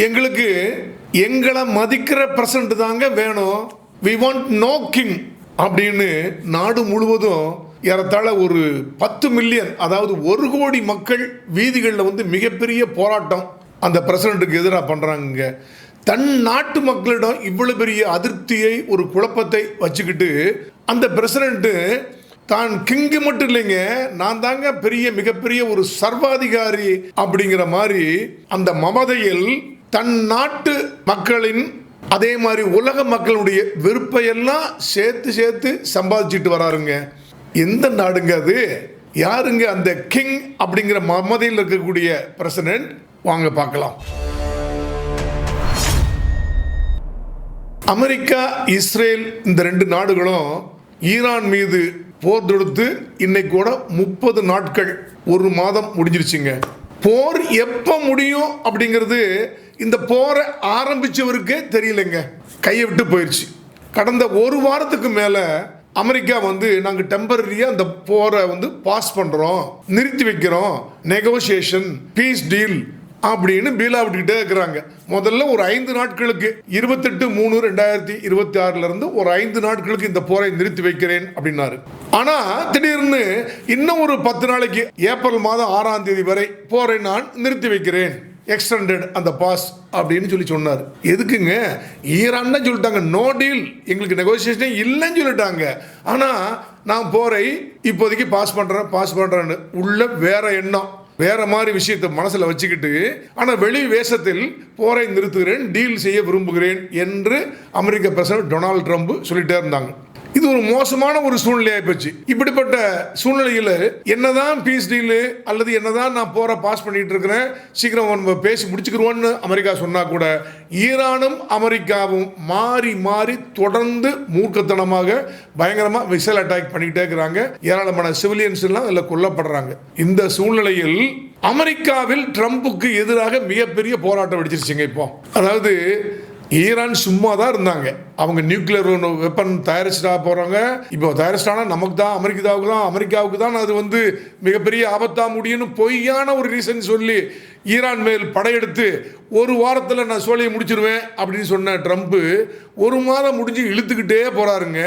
எங்களுக்கு எங்களை மதிக்கிற பிரசிடண்ட் தாங்க வேணும், வி வாண்ட் நோ கிங் அப்படின்னு நாடு முழுவதும் ஏறத்தாழ ஒரு 10 மில்லியன், அதாவது 1 கோடி மக்கள் வீதிகளில் வந்து மிகப்பெரிய போராட்டம் அந்த பிரசிடண்ட்டுக்கு எதிராக பண்ணுறாங்க. தன் நாட்டு மக்களிடம் இவ்வளவு பெரிய அதிருப்தியை, ஒரு குழப்பத்தை வச்சுக்கிட்டு அந்த பிரசிடண்ட்டு தான் கிங்கு மட்டும் இல்லைங்க, நான் தாங்க மிகப்பெரிய ஒரு சர்வாதிகாரி அப்படிங்கிற மாதிரி அந்த மமதையில் தன் நாட்டு மக்களின் அதே மாதிரி உலக மக்களுடைய வெறுப்பையெல்லாம் சேர்த்து சம்பாதிச்சுட்டு வராருங்க. எந்த நாடுங்க அது? யாருங்க அந்த கிங் அப்படிங்கிற மமதையில் இருக்கக்கூடிய பிரசிடென்ட்? வாங்க பார்க்கலாம். அமெரிக்கா, இஸ்ரேல் இந்த 2 நாடுகளும் ஈரான் மீது போர் தொடுத்து இன்னைக்கு கூட 30 நாட்கள், 1 மாதம் முடிஞ்சிருச்சுங்க. போர் எப்போ முடியும் அப்படிங்கிறது இந்த போரை ஆரம்பிச்சவருக்கே தெரியலைங்க. கையை விட்டு போயிடுச்சு. கடந்த 1 வாரத்துக்கு மேலே அமெரிக்கா வந்து நாங்கள் டெம்பரரியாக அந்த போரை வந்து பாஸ் பண்ணுறோம், நிறுத்தி வைக்கிறோம், நெகோசியேஷன், பீஸ் டீல் அப்படின்னு பீலா விட்டுக்கிட்டே இருக்கிறாங்க. முதல்ல ஒரு 5 நாட்களுக்கு 28/3/2026 இருந்து ஒரு 5 நாட்களுக்கு இந்த போரை நிறுத்தி வைக்கிறேன் அப்படின்னாரு. ஆனா திடீர்னு இன்னும் ஒரு 10 நாளைக்கு ஏப்ரல் மாதம் 6ஆம் தேதி வரை போரை நான் நிறுத்தி வைக்கிறேன், எக்ஸ்டெண்டட் அந்த பாஸ் அப்படின்னு சொன்னார். எதுக்குங்க? ஈரான் தான் சொல்லிட்டாங்க நோ டீல், எங்களுக்கு நெகோசியேஷன் இல்லைன்னு சொல்லிட்டாங்க. ஆனா நான் போரை இப்போதைக்கு பாஸ் பண்றேன்னு உள்ள வேற எண்ணம், வேற மாதிரி விஷயத்தை மனசில் வச்சுக்கிட்டு, ஆனால் வெளி வேஷத்தில் போரை நிறுத்துகிறேன், டீல் செய்ய விரும்புகிறேன் என்று அமெரிக்க பிரசிடண்ட் டொனால்ட் ட்ரம்ப் சொல்லிட்டே இருந்தாங்க. இது ஒரு மோசமான ஒரு சூழ்நிலையாக போச்சு. இப்படிப்பட்ட சூழ்நிலையில் என்னதான் பீஸ் டீலு அல்லது என்னதான் நான் போரை பாஸ் பண்ணிட்டு இருக்கிறேன், சீக்கிரம் பேசி முடிச்சுக்கிறோன்னு அமெரிக்கா சொன்னா கூட ஈரானும் அமெரிக்காவும் மாறி தொடர்ந்து மூர்க்கத்தனமாக பயங்கரமாக மிசைல் அட்டாக் பண்ணிக்கிட்டே இருக்கிறாங்க. ஏராளமான சிவிலியன்ஸ் எல்லாம் அதில் கொல்லப்படுறாங்க. இந்த சூழ்நிலையில் அமெரிக்காவில் ட்ரம்புக்கு எதிராக மிகப்பெரிய போராட்டம் வெடிச்சிருச்சுங்க. இப்போ அதாவது ஈரான் சும்மா தான் இருந்தாங்க, அவங்க நியூக்ளியர் வெப்பன் தயாரிச்சுட்டா போகிறாங்க. இப்போ தயாரிச்சிட்டானா நமக்கு தான், அமெரிக்காவுக்கு தான் அது வந்து மிகப்பெரிய ஆபத்தாக முடியும்னு பொய்யான ஒரு ரீசன் சொல்லி ஈரான் மேல் படையெடுத்து 1 வாரத்தில் நான் சோழியை முடிச்சிருவேன் அப்படின்னு சொன்ன ட்ரம்ப் 1 மாதம் முடிஞ்சு இழுத்துக்கிட்டே போறாருங்க.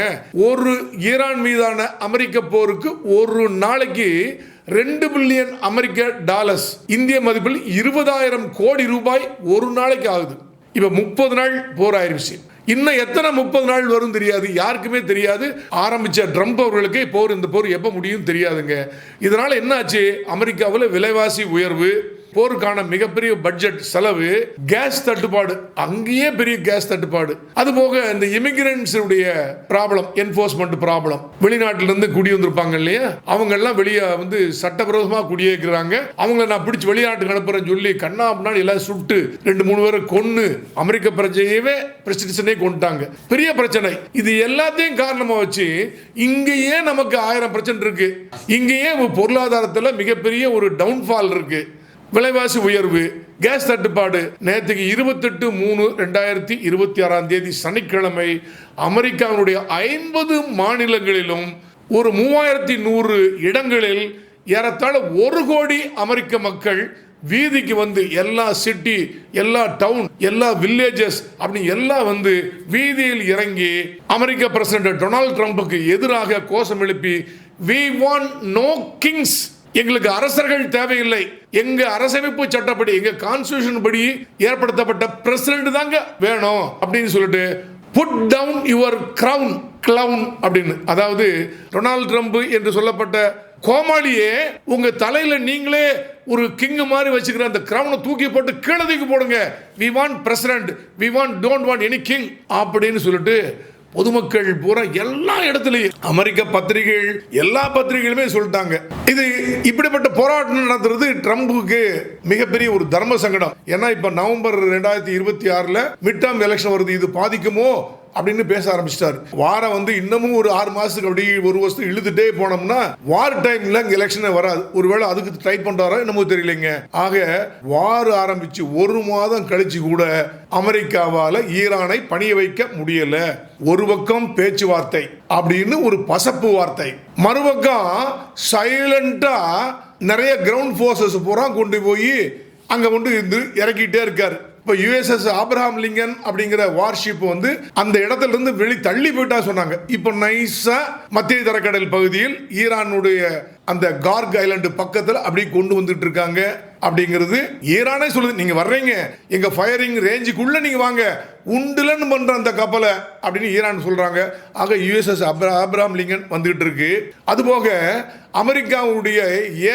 ஒரு ஈரான் மீதான அமெரிக்க போருக்கு ஒரு நாளைக்கு 2 பில்லியன் அமெரிக்க டாலர்ஸ், இந்திய மதிப்பில் 20,000 கோடி ரூபாய் ஒரு நாளைக்கு ஆகுது. இப்போ 30 நாள் போர் ஆயிருச்சு. இன்னும் எத்தனை 30 நாள் வரும் தெரியாது, யாருக்குமே தெரியாது. ஆரம்பிச்ச ட்ரம்ப் அவர்களுக்கு இந்த போர் எப்போ முடியும் தெரியாதுங்க. இதனால என்னாச்சு? அமெரிக்காவில் விலைவாசி உயர்வு, போருக்கான மிகப்பெரிய பட்ஜெட் செலவு, கேஸ் தட்டுப்பாடு, அங்கேயே பெரிய கேஸ் தட்டுப்பாடு, அது போக இந்த இமிகிரன்ஸ் உடைய ப்ராப்ளம், என்ஃபோர்ஸ்மெண்ட் ப்ராப்ளம், வெளிநாட்டிலிருந்து குடி வந்திருப்பாங்க இல்லையா, அவங்க எல்லாம் வெளியே வந்து சட்டவிரோதமாக குடியேற்கிறாங்க. அவங்கள நான் பிடிச்சி வெளிநாட்டுக்கு அனுப்புறேன்னு சொல்லி கண்ணா முன்னாடி எல்லாம் சுட்டு 2-3 பேரை கொன்னு அமெரிக்க பிரஜையவே பிரசிடென்டே கொண்டுட்டாங்க. பெரிய பிரச்சனை. இது எல்லாத்தையும் காரணமா வச்சு இங்கேயே நமக்கு 1000 பிரச்சனை இருக்கு. இங்கேயே பொருளாதாரத்தில் மிகப்பெரிய ஒரு டவுன்ஃபால் இருக்கு. விலைவாசி உயர்வு, கேஸ் தட்டுப்பாடு. நேற்றுக்கு 28/3/2026 சனிக்கிழமை அமெரிக்காவுடைய 50 மாநிலங்களிலும் ஒரு 3100 இடங்களில் ஏறத்தாழ 1 கோடி அமெரிக்க மக்கள் வீதிக்கு வந்து, எல்லா சிட்டி, எல்லா டவுன், எல்லா வில்லேஜஸ் அப்படி எல்லாம் வந்து வீதியில் இறங்கி அமெரிக்க பிரசிடென்ட் டொனால்ட் ட்ரம்புக்கு எதிராக கோஷம் எழுப்பி we want no kings, எங்களுக்கு அரசர்கள் தேவையில்லை, எங்க அரசமைப்பு சட்டப்படி, எங்க கான்ஸ்டிடியூஷன் படி ஏற்படுத்தப்பட்ட பிரசிடென்ட் தாங்க வேணும் அப்படின்னு சொல்லிட்டு put down your crown clown அப்படின்னு, அதாவது டொனால்ட் ட்ரம்ப் என்று சொல்லப்பட்ட கோமாளியே உங்க தலையில நீங்களே ஒரு கிங் மாதிரி வச்சுக்கிற அந்த கிரவுனை தூக்கி போட்டு கீழே தூக்கி போடுங்க, we want president, we don't want any king அப்படின்னு சொல்லிட்டு பொதுமக்கள் பூரா எல்லா இடத்துலையும், அமெரிக்க பத்திரிகைகள் எல்லா பத்திரிகைகளுமே சொல்லிட்டாங்க. இது இப்படிப்பட்ட போராட்டம் நடத்துறது ட்ரம்புக்கு மிகப்பெரிய ஒரு தர்ம சங்கடம். ஏன்னா இப்ப நவம்பர் 2026 மிட் டர்ம் எலெக்ஷன் வருது, இது பாதிக்குமோ அப்படின்னு பேச ஆரம்பிச்சிட்டாரு. வாரம் வந்து இன்னமும் ஒரு 6 மாசத்துக்கு அப்படி 1 வருஷத்துக்கு இழுத்துட்டே போனோம்னா வார் டைம்ல எலெக்ஷனே வராது. ஒருவேளை அதுக்கு ட்ரை பண்றாரா என்னமோ தெரியலைங்க. ஆக வார் ஆரம்பிச்சு 1 மாதம் கழிச்சு கூட அமெரிக்காவால ஈரானை பணிய வைக்க முடியல. ஒரு பக்கம் பேச்சுவார்த்தை அப்படின்னு ஒரு பசப்பு வார்த்தை, மறுபக்கம் சைலண்டா நிறைய கிரவுண்ட் போர்சஸ் பூரா கொண்டு போய் அங்க கொண்டு இறக்கிட்டே இருக்காரு. இப்போ யுஎஸ்எஸ் ஆப்ரஹாம் லிங்கன் அப்படிங்கிற வார்ஷிப் வந்து அந்த இடத்துல இருந்து வெளி தள்ளி போயிட்டா சொன்னாங்க. இப்போ நைஸா மத்திய தரைக்கடல் பகுதியில் ஈரானுடைய அந்த கார்க் ஐலண்டு பக்கத்தில் அப்படி கொண்டு வந்துட்டு இருக்காங்க அப்படிங்கிறது ஈரானே சொல்லுது. நீங்க வர்றீங்க எங்க ஃபயரிங் ரேஞ்சுக்குள்ள நீங்க வாங்க, உண்டுலன்னு பண்ற அந்த கப்பலை அப்படின்னு ஈரான் சொல்றாங்க. ஆக யுஎஸ்எஸ் ஆப்ரஹாம் லிங்கன் வந்துகிட்டு இருக்கு. அதுபோக அமெரிக்காவுடைய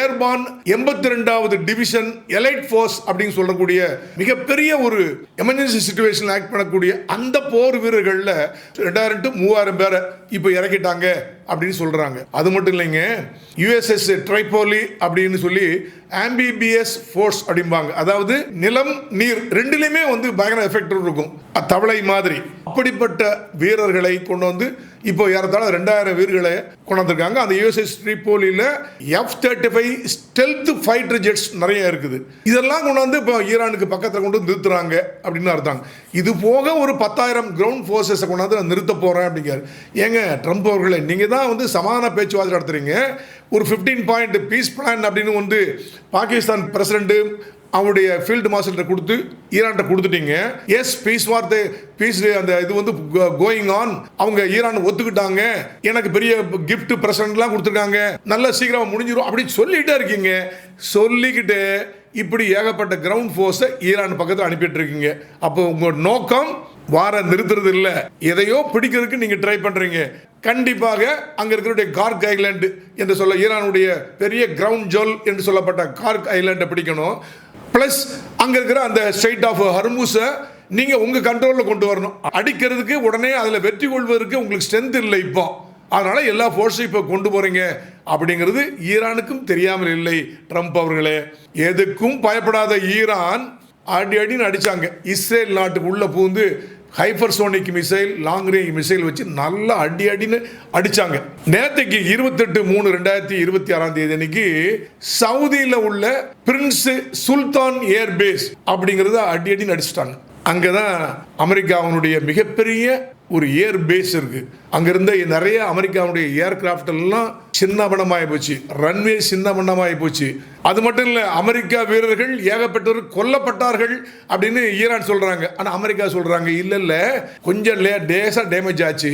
ஏர்பான் 82வது டிவிஷன் எலைட் ஃபோர்ஸ் அப்படின்னு சொல்லக்கூடிய மிகப்பெரிய ஒரு எமர்ஜென்சி சிச்சுவேஷன் ஆக்ட் பண்ணக்கூடிய அந்த போர் வீரர்கள்ல 2000 to 3000 பேரை இப்போ இறக்கிட்டாங்க அப்படின்னு சொல்றாங்க. அது மட்டும் இல்லைங்க, யுஎஸ்எஸ் ட்ரைபோலி அப்படின்னு சொல்லி ஆம்பிபிஎஸ் ஃபோர்ஸ் அப்படிம்பாங்க. அதாவது நிலம் நீர் ரெண்டுலையுமே வந்து பயங்கர எஃபெக்ட் இருக்கும், தவளை மாதிரி. அப்படிப்பட்ட வீரர்களை கொண்டு வந்து இப்போ ஏறத்தாழ 2000 வீரர்களை கொண்டு வந்திருக்காங்க. அந்த யுஎஸ்எஸ் ட்ரிபோலியில் F-35 ஸ்டெல்த் ஃபைட்டர் ஜெட்ஸ் நிறைய இருக்குது. இதெல்லாம் கொண்டு வந்து இப்போ ஈரானுக்கு பக்கத்தில் கொண்டு வந்து நிறுத்துறாங்க அப்படின்னு அர்த்தம். இது போக ஒரு 10,000 கிரவுண்ட் ஃபோர்ஸஸை கொண்டாந்து நிறுத்த போகிறேன் அப்படிங்கிறார். ஏங்க ட்ரம்ப் அவர்களே, நீங்கள் தான் வந்து சமாதான பேச்சுவார்த்தை நடத்துறீங்க. ஒரு 15 பாயிண்ட் பீஸ் பிளான் அப்படின்னு வந்து பாகிஸ்தான் பிரசிடென்ட் அவருடைய ஃபீல்டு மார்ஷல் கொடுத்து ஈரான்கிட்ட கொடுத்துட்டீங்க. எஸ், பீஸ் வார்த்தை பீஸ் அந்த இது வந்து கோயிங் ஆன். அவங்க ஈரான் ஒத்துக்கிட்டாங்க, எனக்கு பெரிய கிஃப்ட் பிரசன்ட்லாம் கொடுத்துருக்காங்க, நல்ல சீக்கிரமா முடிஞ்சிடும் அப்படின்னு சொல்லிட்டே இருக்கீங்க. சொல்லிக்கிட்டு இப்படி ஏகப்பட்ட கிரவுண்ட் ஃபோர்ஸை ஈரான் பக்கத்தில் அனுப்பிட்டு இருக்கீங்க. அப்போ உங்க நோக்கம் வார நிறுத்துறது இல்லை, எதையோ பிடிக்கிறதுக்கு நீங்க ட்ரை பண்றீங்க. கண்டிப்பாக அங்க இருக்கிற கார்க் ஐலாண்டு என்று சொல்ல ஈரானுடைய பெரிய கிரவுண்ட் ஜோல் என்று சொல்லப்பட்ட கார்க் ஐலாண்டை பிடிக்கணும். பிளஸ் அங்க இருக்கிற அந்த ஸ்ட்ரெய்ட் ஆஃப் ஹர்முஸை நீங்க உங்க கண்ட்ரோல்ல கொண்டு வரணும். அடிக்கிறதுக்கு உடனே அதுல வெற்றி கொள்வதற்கு உங்களுக்கு ஸ்ட்ரென்த் இல்லை இப்போ, அதனால எல்லா ஃபோர்ஸையும் இப்போ கொண்டு போறீங்க அப்படிங்கிறது ஈரானுக்கும் தெரியாமல் இல்லை. ட்ரம்ப் அவர்களே, எதுக்கும் பயப்படாத ஈரான் அடி அடின்னு அடிச்சாங்க. இஸ்ரேல் நாட்டுக்கு உள்ள பூந்து hypersonic missile, long range missile வச்சு நல்லா அடி அடின்னு அடிச்சாங்க. நேற்றுக்கு 28/3/2026 அன்னைக்கு சவுதியில் உள்ள பிரின்ஸ் சுல்தான் ஏர்பேஸ் அப்படிங்கிறத அடி அடின்னு அடிச்சிட்டாங்க. அங்கதான் அமெரிக்காவுடைய மிகப்பெரிய ஒரு ஏர் பேஸ் இருக்கு. அங்கிருந்த நிறைய அமெரிக்காவுடைய ஏர்கிராஃப்ட் எல்லாம் சின்னபணமாகி போச்சு, ரன்வே சின்னபணமாகி போச்சு. அது மட்டும் இல்லை, அமெரிக்கா வீரர்கள் ஏகப்பட்டவர் கொல்லப்பட்டார்கள் அப்படின்னு ஈரான் சொல்றாங்க. ஆனால் அமெரிக்கா சொல்றாங்க இல்ல இல்ல, கொஞ்சம் லேசா டேமேஜ் ஆச்சு,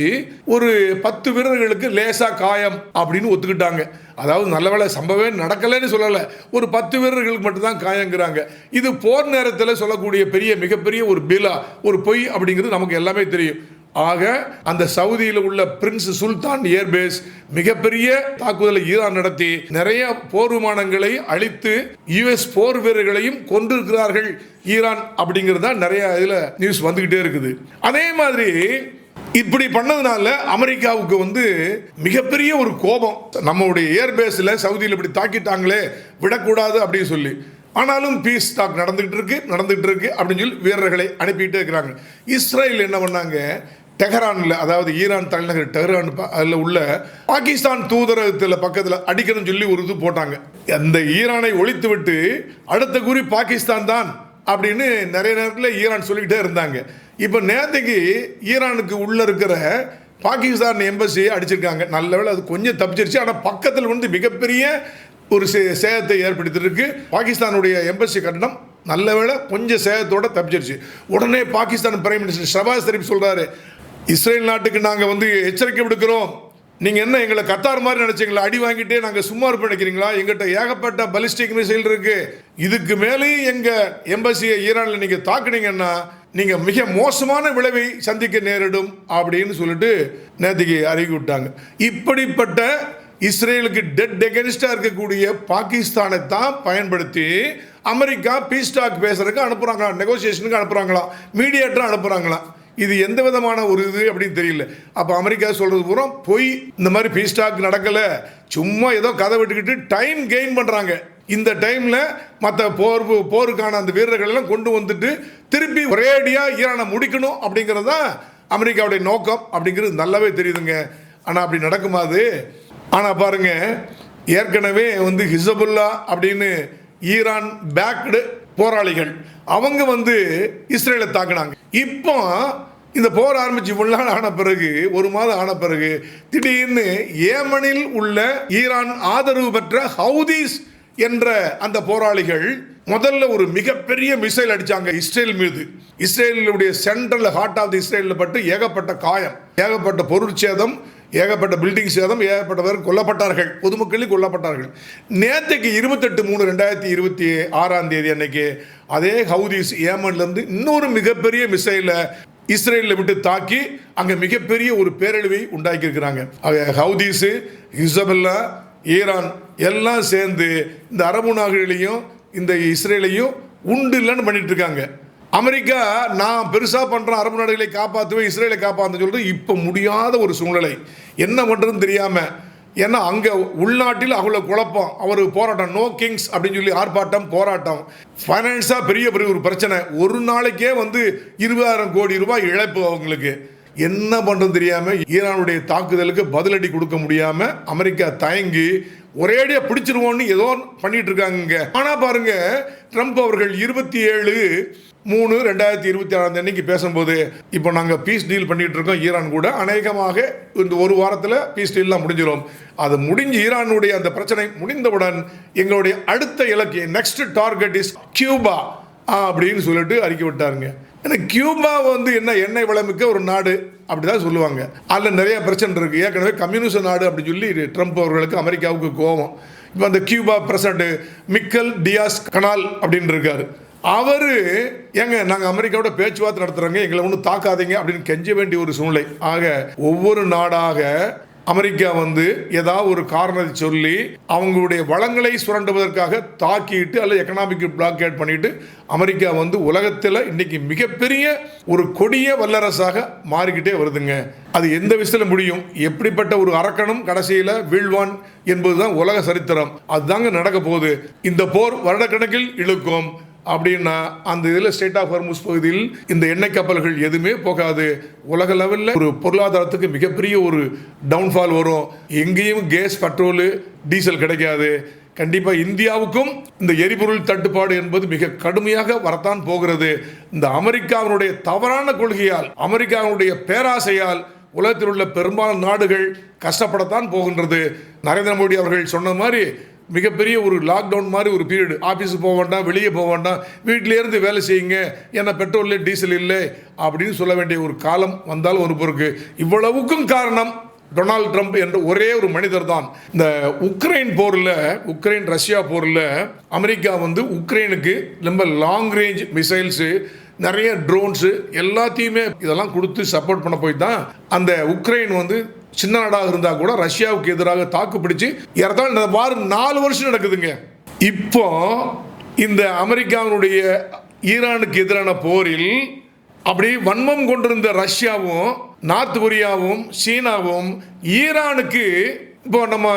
ஒரு 10 வீரர்களுக்கு லேசா காயம் அப்படின்னு ஒத்துக்கிட்டாங்க. அதாவது நல்ல வேளை சம்பவமே நடக்கலன்னு சொல்லல, ஒரு 10 வீரர்களுக்கு மட்டும்தான் காயங்கிறாங்க. இது போர் நேரத்தில் சொல்லக்கூடிய மிகப்பெரிய ஒரு பிலா, ஒரு பொய் அப்படிங்கிறது நமக்கு எல்லாமே தெரியும். ஆக அந்த சவுதியில் உள்ள பிரின்ஸ் சுல்தான் ஏர்பேஸ் மிகப்பெரிய தாக்குதலை ஈரான் நடத்தி நிறைய போர் விமானங்களை அழித்து யுஎஸ் போர் வீரர்களையும் கொண்டிருக்கிறார்கள் ஈரான் அப்படிங்கிறது தான் நிறைய இதுல நியூஸ் வந்துகிட்டே இருக்குது. அதே மாதிரி இப்படி பண்ணதுனால அமெரிக்காவுக்கு வந்து மிகப்பெரிய ஒரு கோபம், நம்மளுடைய ஏர்பேஸில் சவுதியில் இப்படி தாக்கிட்டாங்களே, விடக்கூடாது அப்படின்னு சொல்லி. ஆனாலும் பீஸ் டாக் நடந்துகிட்டு இருக்கு அப்படின்னு சொல்லி வீரர்களை அனுப்பிட்டு இருக்கிறாங்க. இஸ்ரேல் என்ன பண்ணாங்க, டெஹரானில், அதாவது ஈரான் தலைநகர் டெஹரான் அதில் உள்ள பாகிஸ்தான் தூதரகத்தில் பக்கத்தில் அடிக்கணும்னு சொல்லி ஒரு இது போட்டாங்க. அந்த ஈரானை ஒழித்து விட்டு அடுத்த குறி பாகிஸ்தான் தான் அப்படின்னு நிறைய நேரத்தில் ஈரான் சொல்லிக்கிட்டே இருந்தாங்க. இப்போ நேற்றுக்கு ஈரானுக்கு உள்ள இருக்கிற பாகிஸ்தான் எம்பசியை அடிச்சிருக்காங்க. நல்ல வேளை அது கொஞ்சம் தப்பிச்சிருச்சு. ஆனால் பக்கத்தில் வந்து மிகப்பெரிய ஒரு சேதத்தை ஏற்படுத்தியிருக்கு. பாகிஸ்தானுடைய எம்பசி கட்டணம் நல்ல வேளை கொஞ்சம் சேதத்தோட தப்பிச்சிருச்சு. உடனே பாகிஸ்தான் பிரைம் மினிஸ்டர் ஷபாஸ் ஷெரீப் சொல்றாரு, இஸ்ரேல் நாட்டுக்கு நாங்கள் வந்து எச்சரிக்கை விடுக்கிறோம், நீங்கள் என்ன எங்களை கத்தார் மாதிரி நினைச்சீங்களா, அடி வாங்கிட்டே நாங்கள் சும்மா இருப்ப நினைக்கிறீங்களா, எங்கிட்ட ஏகப்பட்ட பலிஸ்டிக் மிசைல் இருக்கு, இதுக்கு மேலேயும் எங்கள் எம்பசியை ஈரானில் நீங்கள் தாக்குனீங்கன்னா நீங்கள் மிக மோசமான விளைவை சந்திக்க நேரிடும் அப்படின்னு சொல்லிட்டு நேற்றுக்கு அறிக்கை விட்டாங்க. இப்படிப்பட்ட இஸ்ரேலுக்கு டெட் எகென்ஸ்டா இருக்கக்கூடிய பாகிஸ்தானை தான் பயன்படுத்தி அமெரிக்கா பீஸ் டாக் பேசுறதுக்கு அனுப்புறாங்களா, நெகோசியேஷனுக்கு அனுப்புறாங்களா, மீடியேட்டர் அனுப்புறாங்களா. இது எந்த விதமான ஒரு இது அப்படின்னு தெரியல. அப்போ அமெரிக்கா சொல்றது பூரா பொய், இந்த மாதிரி பீஸ் டாக் நடக்கல, சும்மா ஏதோ கதை விட்டுக்கிட்டு டைம் கெயின் பண்றாங்க. இந்த டைம்ல மற்ற போருக்கான அந்த வீரர்கள் எல்லாம் கொண்டு வந்துட்டு திருப்பி ஒரேடியா ஈரானை முடிக்கணும் அப்படிங்கிறது தான் அமெரிக்காவுடைய நோக்கம் அப்படிங்கிறது நல்லாவே தெரியுதுங்க. ஆனால் அப்படி நடக்குமாது? ஆனால் பாருங்க, ஏற்கனவே வந்து ஹிஸ்புல்லா அப்படின்னு ஈரான் பேக்டு போராளிகள் அவங்க வந்து இஸ்ரேலை தாக்குனாங்க. இப்போ இந்த போர் ஆரம்பிச்சு ஆன பிறகு, ஒரு மாதம் ஆன பிறகு திடீர்னு ஏமனில் உள்ள ஈரான் ஆதரவு பெற்ற ஹவுதீஸ் என்ற அந்த போராளிகள் முதல்ல ஒரு மிகப்பெரிய மிசைல் அடிச்சாங்க இஸ்ரேல் மீது. இஸ்ரேலுடைய சென்ட்ரல் ஹார்ட் ஆஃப் தி இஸ்ரேலில் பட்டு ஏகப்பட்ட காயம், ஏகப்பட்ட பொருட்சேதம், ஏகப்பட்ட பில்டிங் சேதம், ஏகப்பட்ட பேர் கொல்லப்பட்டார்கள், பொதுமக்களும் கொல்லப்பட்டார்கள். நேற்றுக்கு 28/3/2026 அன்னைக்கு அதே ஹவுதிஸ் ஏமன்லேருந்து இன்னொரு மிகப்பெரிய மிசைலை இஸ்ரேலில் விட்டு தாக்கி அங்கே மிகப்பெரிய ஒரு பேரழிவை உண்டாக்கி இருக்கிறாங்க. ஹவுதிஸு, ஹிஸ்புல்லா, ஈரான் எல்லாம் சேர்ந்து இந்த அரபு நாடுகளையும் இந்த இஸ்ரேலையும் உண்டு இல்லைன்னு பண்ணிட்டு இருக்காங்க. அமெரிக்கா நான் பெருசாக பண்ணுறேன், அரபு நாடுகளை காப்பாற்றுவேன், இஸ்ரேலை காப்பாற்ற சொல்லிட்டு இப்போ முடியாத ஒரு சூழ்நிலை, என்ன பண்ணுறதுன்னு தெரியாமல். ஏன்னா அங்கே உள்நாட்டில் அவ்வளோ குழப்பம், அவர் போராட்டம், நோ கிங்ஸ் அப்படின்னு சொல்லி ஆர்ப்பாட்டம், போராட்டம், ஃபைனான்ஸாக பெரிய பெரிய ஒரு பிரச்சனை. ஒரு நாளைக்கே 20,000 கோடி ரூபாய் இழப்பு அவங்களுக்கு. என்ன பண்ணுறது தெரியாமல் ஈரானுடைய தாக்குதலுக்கு பதிலடி கொடுக்க முடியாமல் அமெரிக்கா தயங்கி ஒரேடியாக பிடிச்சிருவோன்னு ஏதோ பண்ணிட்டு இருக்காங்க. ஆனால் பாருங்க, ட்ரம்ப் அவர்கள் 27/3/2026 அன்னைக்கு பேசும்போது இப்போ நாங்கள் பீஸ் டீல் பண்ணிட்டு இருக்கோம் ஈரான் கூட, அநேகமாக இந்த ஒரு வாரத்தில் பீஸ் டீல்லாம் முடிஞ்சிடும். அது முடிஞ்சு ஈரானுடைய அந்த பிரச்சனை முடிந்தவுடன் எங்களுடைய அடுத்த இலக்கு, நெக்ஸ்ட் டார்கெட் இஸ் கியூபா அப்படின்னு சொல்லிட்டு அறிக்கை விட்டாருங்க. ஏன்னா கியூபா என்ன எண்ணெய் வளமிக்க ஒரு நாடு அப்படிதான் சொல்லுவாங்க. அதில் நிறைய பிரச்சனை இருக்கு. ஏற்கனவே கம்யூனிஸ்ட் நாடு அப்படின்னு சொல்லி ட்ரம்ப் அவர்களுக்கு அமெரிக்காவுக்கு கோபம். இப்போ அந்த கியூபா பிரசிடண்ட் மிக்கல் டியாஸ் கனால் அப்படின்னு இருக்காரு. அவர் நாங்கள் அமெரிக்காவோட பேச்சுவார்த்தை நடத்துகிறோங்க, எங்களை ஒன்றும் தாக்காதீங்க அப்படின்னு கெஞ்ச வேண்டிய ஒரு சூழ்நிலை. ஆக ஒவ்வொரு நாடாக அமெரிக்கா ஏதாவது ஒரு காரணத்தை சொல்லி அவங்களுடைய வளங்களை சுரண்டுவதற்காக தாக்கிட்டு அல்லது எக்கனாமிக் பிளாக்கேட் பண்ணிட்டு அமெரிக்கா உலகத்தில் இன்னைக்கு மிகப்பெரிய ஒரு கொடிய வல்லரசாக மாறிக்கிட்டே வருதுங்க. அது எந்த விஷயத்தில் முடியும், எப்படிப்பட்ட ஒரு அரக்கனும் கடைசியில் வீழ்வான் என்பதுதான் உலக சரித்திரம். அதுதாங்க நடக்க போகுது. இந்த போர் வருடக்கணக்கில் இழுக்கும். அப்படின்னா அந்த இதில் ஸ்டேட் ஆஃப் ஹார்முஸ் பகுதியில் இந்த எண்ணெய் கப்பல்கள் எதுவுமே போகாது. உலக லெவலில் ஒரு பொருளாதாரத்துக்கு மிகப்பெரிய ஒரு டவுன்ஃபால் வரும். எங்கேயும் கேஸ், பெட்ரோலு, டீசல் கிடைக்காது. கண்டிப்பாக இந்தியாவுக்கும் இந்த எரிபொருள் தட்டுப்பாடு என்பது மிக கடுமையாக வரத்தான் போகிறது. இந்த அமெரிக்காவினுடைய தவறான கொள்கையால், அமெரிக்காவினுடைய பேராசையால் உலகத்தில் உள்ள பெரும்பாலான நாடுகள் கஷ்டப்படத்தான் போகின்றது. நரேந்திர மோடி அவர்கள் சொன்ன மாதிரி மிகப்பெரிய ஒரு லாக்டவுன் மாதிரி ஒரு பீரியட், ஆஃபீஸுக்கு போக வேண்டாம், வெளியே போக வேண்டாம், வீட்டிலேருந்து வேலை செய்யுங்க, ஏன்னா பெட்ரோல் டீசல் இல்லை அப்படின்னு சொல்ல வேண்டிய ஒரு காலம் வந்தாலும் ஒரு பொறுக்கு. இவ்வளவுக்கும் காரணம் டொனால்ட் ட்ரம்ப் என்ற ஒரே ஒரு மனிதர் தான். இந்த உக்ரைன் ரஷ்யா போரில் அமெரிக்கா உக்ரைனுக்கு ரொம்ப லாங் ரேஞ்ச் மிசைல்ஸு, நிறைய ட்ரோன்ஸு எல்லாத்தையுமே இதெல்லாம் கொடுத்து சப்போர்ட் பண்ண போய் தான் அந்த உக்ரைன் சின்ன நாடாக இருந்தால் கூட ரஷ்யாவுக்கு எதிராக தாக்கு பிடிச்சு இந்த வாரம் 4 வருஷம் நடக்குதுங்க. இப்போ இந்த அமெரிக்காவினுடைய ஈரானுக்கு எதிரான போரில் அப்படி வன்மம் கொண்டிருந்த ரஷ்யாவும், நார்த் கொரியாவும், சீனாவும் ஈரானுக்கு இப்போ நம்ம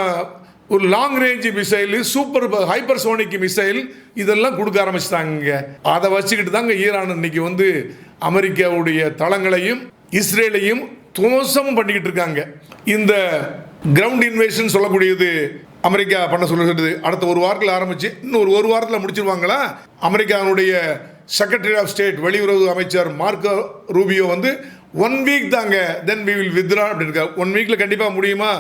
ஒரு long range missile, super hypersonic missile இதெல்லாம் கொடுக்க ஆரம்பிச்சிட்டாங்க. அதை வச்சுக்கிட்டு தாங்க ஈரான் இன்னைக்கு அமெரிக்காவுடைய தளங்களையும் இஸ்ரேலையும் துவம்சம் பண்ணிக்கிட்டு இருக்காங்க. இந்த கிரவுண்ட் இன்வேஷன் சொல்லக்கூடியது அமெரிக்கா பண்ண சொல்லுறது அடுத்த ஒரு வாரத்தில் ஆரம்பிச்சு இன்னும் ஒரு வாரத்தில் முடிச்சிருவாங்களா? அமெரிக்காவுடைய செக்ரட்டரி ஆஃப் ஸ்டேட், வெளியுறவு அமைச்சர் மார்க்கோ ரூபியோ 1 வீக் தாங்க, தென் வி வில் வித்ரா அப்படின்னு இருக்கா. 1 வீக்கில் கண்டிப்பாக முடியுமா?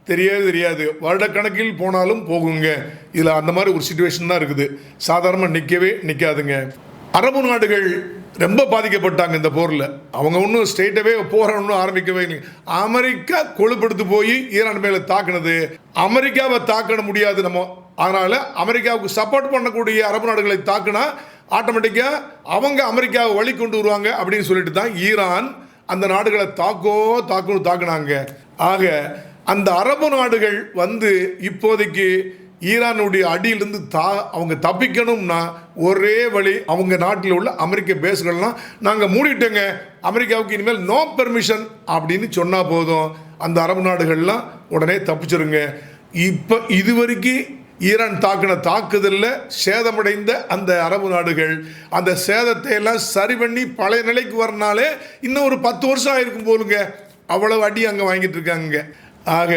தெரியாது. வருடக்கணக்கில் போனாலும் போகுங்க. இதில் அந்த மாதிரி ஒரு சிச்சுவேஷன் தான் இருக்குது. சாதாரணமாக நிற்காதுங்க. அரபு நாடுகள் ரொம்ப பாதிக்கப்பட்டாங்க இந்த போரில். அவங்க ஒன்றும் ஸ்டேட்டவே போற ஒன்றும் ஆரம்பிக்கவே இல்லை. அமெரிக்கா கொழுப்படுத்து போய் ஈரான் மேலே தாக்குனது. அமெரிக்காவை தாக்க முடியாது நம்ம. அதனால் அமெரிக்காவுக்கு சப்போர்ட் பண்ணக்கூடிய அரபு நாடுகளை தாக்குனா ஆட்டோமேட்டிக்காக அவங்க அமெரிக்காவை வழி கொண்டு வருவாங்க அப்படின்னு சொல்லிட்டு தான் ஈரான் அந்த நாடுகளை தாக்குனாங்க. ஆக அந்த அரபு நாடுகள் இப்போதைக்கு ஈரானுடைய அடியிலிருந்து அவங்க தப்பிக்கணும்னா ஒரே வழி, அவங்க நாட்டில் உள்ள அமெரிக்க பேஸ்கள்லாம் நாங்கள் மூடிட்டோங்க, அமெரிக்காவுக்கு இனிமேல் நோ பெர்மிஷன் அப்படின்னு சொன்னால் போதும், அந்த அரபு நாடுகள்லாம் உடனே தப்பிச்சிருங்க. இப்போ இதுவரைக்கும் ஈரான் தாக்குதலில் சேதமடைந்த அந்த அரபு நாடுகள் அந்த சேதத்தை எல்லாம் சரி பண்ணி பழைய நிலைக்கு வரனாலே இன்னும் ஒரு 10 வருஷம் ஆயிருக்கும் போலுங்க. அவ்வளவு அடி அங்கே வாங்கிட்டு இருக்காங்க. ஆக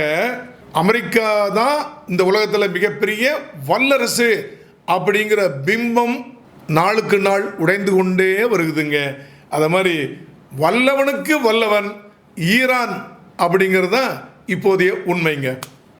அமெரிக்கா தான் இந்த உலகத்தில் மிகப்பெரிய வல்லரசு அப்படிங்கிற பிம்பம் நாளுக்கு நாள் உடைந்து கொண்டே வருகுதுங்க. அதை மாதிரி வல்லவனுக்கு வல்லவன் ஈரான் அப்படிங்கிறது தான் இப்போதைய உண்மைங்க.